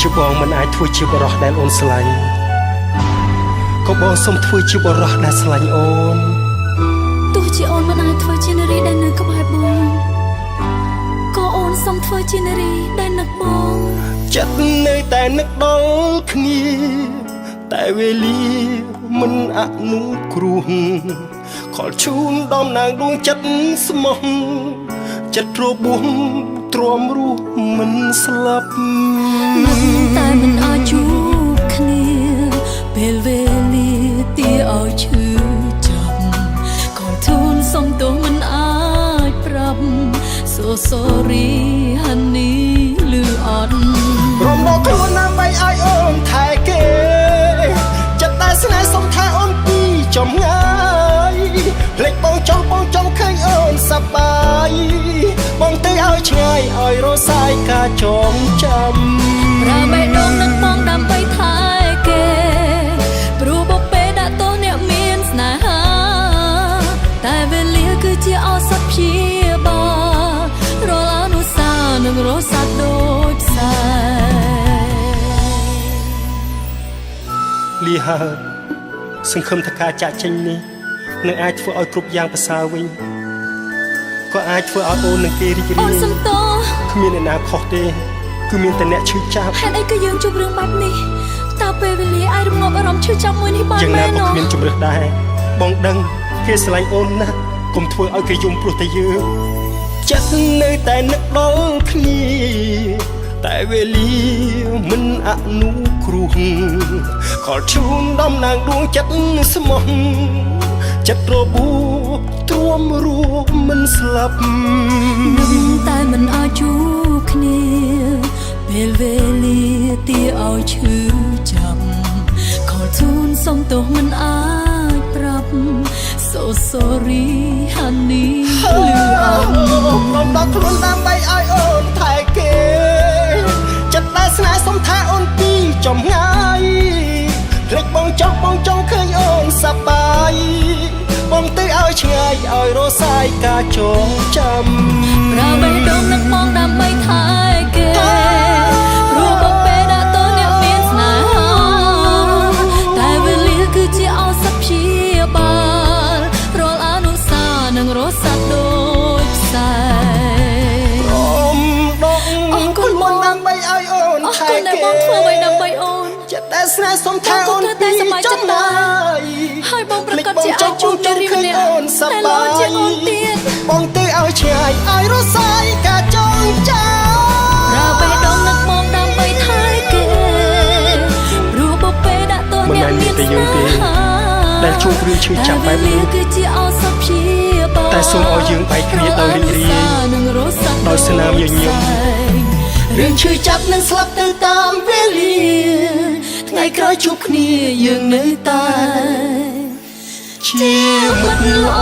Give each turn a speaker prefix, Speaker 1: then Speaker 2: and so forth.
Speaker 1: ជាបងមិនអាចធ្វើជាបរោះដែលអូនស្រឡាញ់ក៏បងសូមធ្វើជាបរោះដែលស្រឡាញ់អូន
Speaker 2: ទោះជាអូនមិនអាចធ្វើជានារីដែលនៅក្បែរបងក៏អូនសូមធ្វើជានារីដែលនឹកបង
Speaker 1: ចិត្តនៅតែនឹកដល់គ្នាតែវេលាមិនអនុគ្រោះខលជូនដំណើរដួងចិត្តស្មោះចិត្តរបួសទ្រាំរស់មិនស្លាប់
Speaker 2: នឹកតែមិនអាចជួបគ្នាពេលវេលាទីឲ្យឈឺចាប់ក៏ទូលសុំទោសមិនអាចប្រាប់ So sorry honey លឺអត់
Speaker 1: រំលងខ្លួនដើម្បីឲ្យអូនថែគេចិត្តតែស្នេហ៍សុំថាអូនពីចំងាយភ្លេចបងចង់ឃើញអូនសប្បាយបងទៅឲ្យឆ្ងាយឲ្យរសាយការចងចាំ
Speaker 2: ប្រើបេះដូងនឹងបងដើម្បីថែគេព្រោះបបេដាក់ទោសអ្នកមានស្នេហាតែវេលាគឺជាឱសថព្យាបាលរាល់អនុស្សាវរីយ៍នឹងរសាត់ដូចផ្សែ
Speaker 1: លីហើសង្ឃឹមថាការចាក់ចេញនេះនឹងអាចធ្វើឲ្យគ្រប់យ៉ាងប្រសើរវិញក៏អាចធ្វើឲ្យអូននឹងគេរីករាយ
Speaker 2: អូនសំទោស
Speaker 1: គ្មានអ្នកណាខុសទេគឺមានតែអ្នកឈឺចាប់
Speaker 2: ហេតុអីក៏យើងជួបរឿងបែបនេះតើពេលវេលាអាចរងាប់អារម្មណ៍ឈឺចាប់មួយនេះបាន
Speaker 1: មែន
Speaker 2: ទេ
Speaker 1: យ៉ាងណាក៏គ្មានជំរឿសដែរបងដឹងគេស្រឡាញ់អូនណាស់កុំធ្វើឲ្យគេយំព្រោះតែយើងចិត្តនៅតែនឹកដល់គ្នាតែវេលាមិនអនុគ្រោះខលជូនដំណើរដួងចិត្តស្មោះចិត្តរបួសទ្រាំរស់មិនស្លាប់
Speaker 2: នឹងតែមិនអាចជួបគ្នាពេលវេលាទីឲ្យឈឺចាប់ខលជូនសុំទោសមិនអាចប្រាប់ So sorry honey លឺអត់
Speaker 1: ខ្ញុំដល់ខ្លួនដើម្បីឲ្យអូនថែគេចិត្តតែស្នេហ៍សុំថាអូនពីចំងាយភ្លេចបងចង់ឃើញអូនសប្បាយបងទៅឲ្យឆ្ងាយឲ្យរសាយការចងចាំ
Speaker 2: ប្រើបេះដូងនឹងបងដើម្បីថែគេព្រោះបបេដាក់ទោសអ្នកមានស្នេហាតែវេលាគឺជាឱសថព្យាបាលរាល់អនុស្សាវរីយ៍នឹងរសាត់ដូចផ្សែ
Speaker 1: អរគុណបងដើម្បីឲ្យអូនថែគេ
Speaker 2: អរគុណដែលបងធ្វើអ្វីដើម្បីអូន
Speaker 1: ចិត្តតែស្នេហ៍សុំថាអូនពីចំណាយ
Speaker 2: ហើយបងប្រកាសជាអាចជួបនារីម្នាក់តែល្អជាងអូនទៀត
Speaker 1: បងទៅឲ្យឆ្ងាយឲ្យរសាយការចងចាំ
Speaker 2: ប្រើបេះដូងនឹងបងដើម្បីថែគេព្រោះបបេដាក់ទោសអ្នកមានស្នេហា
Speaker 1: ដែលជួបរឿងឈឺចាប់បែបនេះ
Speaker 2: គឺជាឱសថព្យាបាល
Speaker 1: តែសូមឲ្យយើងបែកគ្នាដោយរីករាយដោយស្នាមញញឹម
Speaker 2: រឿងឈឺចាប់នឹងស្លាប់ទៅតាមវេលាថ្ងៃក្រោយជួបគ្នាយើងនៅតែ
Speaker 1: ជាមិត្តល្អ